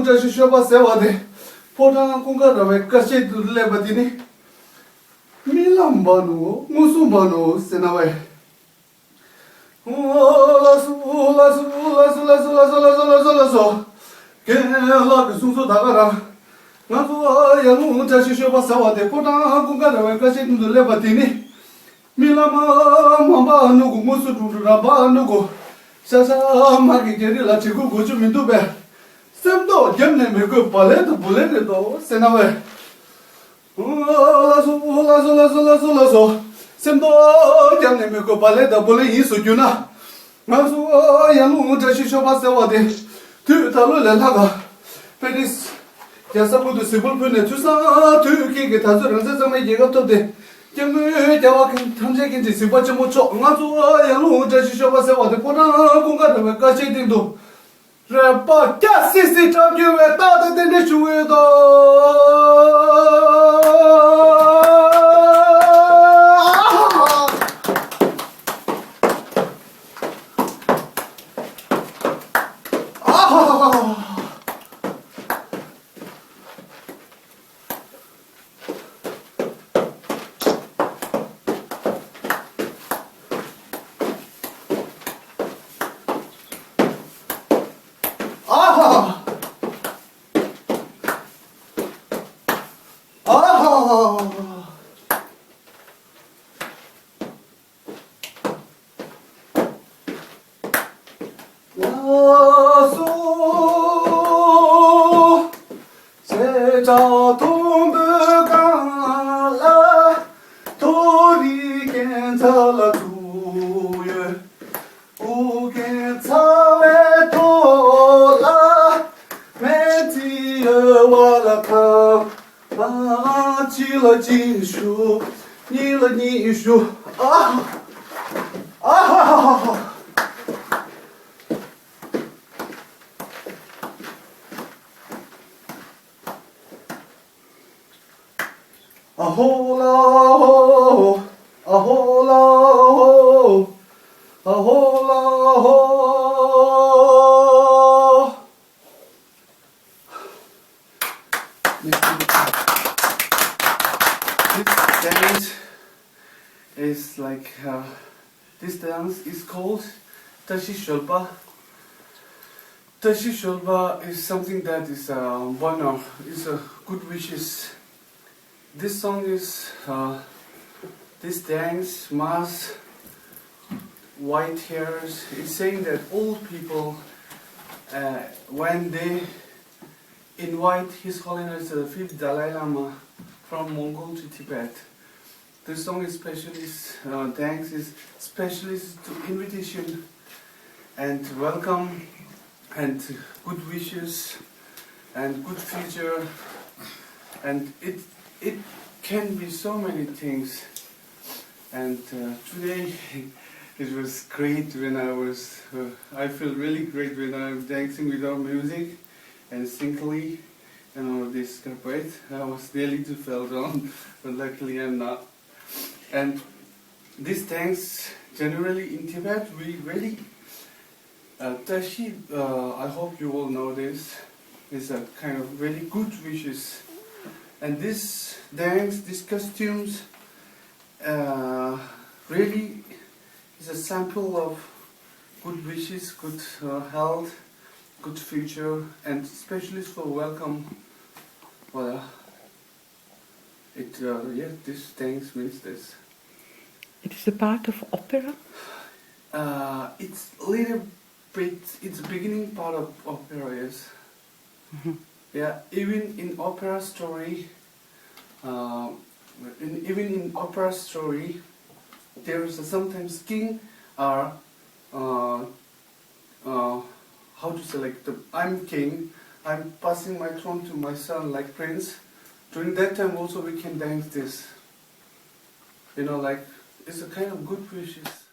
Tashi Gyalpo Serta Tsultrim Oser. Podang kungara kasih tu lebatini milambanu musubanu senawe la kela kesusu dagara ngazu yang Tashi Gyalpo Serta podang kungara kasih tu lebatini milama mambanu musudu rabanu sasa magi jadi la ciku kucu mintu be semdo jamne me ko pale to bole ne do senawe la so semdo jamne me ko pale da bole isu juna masu yang Tashi Gyalpo Serta tu talo le laga pedis ya sabu de sibul pune tu sa tu ki ke tazu ran sa me ye ga to de jamne jawa kan thamje ki ji siba chmo cho masu yang Tashi Gyalpo Serta pona kunga de ka che din do Repa, qu'est-ce que c'est que tu veux pas de jouer This dance is called Tashi Gyalpo. Tashi Gyalpo is something that is bonheur, is a good wishes. This song is this dance, mask, white hairs. It's saying that old people, when they invite His Holiness the Fifth Dalai Lama from Mongol to Tibet, this song is specialist. Thanks is specialist to invitation and welcome and good wishes and good future, and it can be so many things. And today it was great when I feel really great when I'm dancing without music and singly, this carpet. I was nearly to fall down, but luckily I'm not. And this dance, generally in Tibet, we really Tashi, I hope you all know this, is a kind of really good wishes. And this dance, these costumes, really is a sample of good wishes, good health, good future, and especially for welcome. Well, this dance means this. It is a part of opera? It's a little bit, it's the beginning part of opera, yes. Mm-hmm. Yeah, even in opera story, there is sometimes king are, how to say, like I'm king, I'm passing my throne to my son like prince. During that time also we can dance this. Like, it's a kind of good wishes.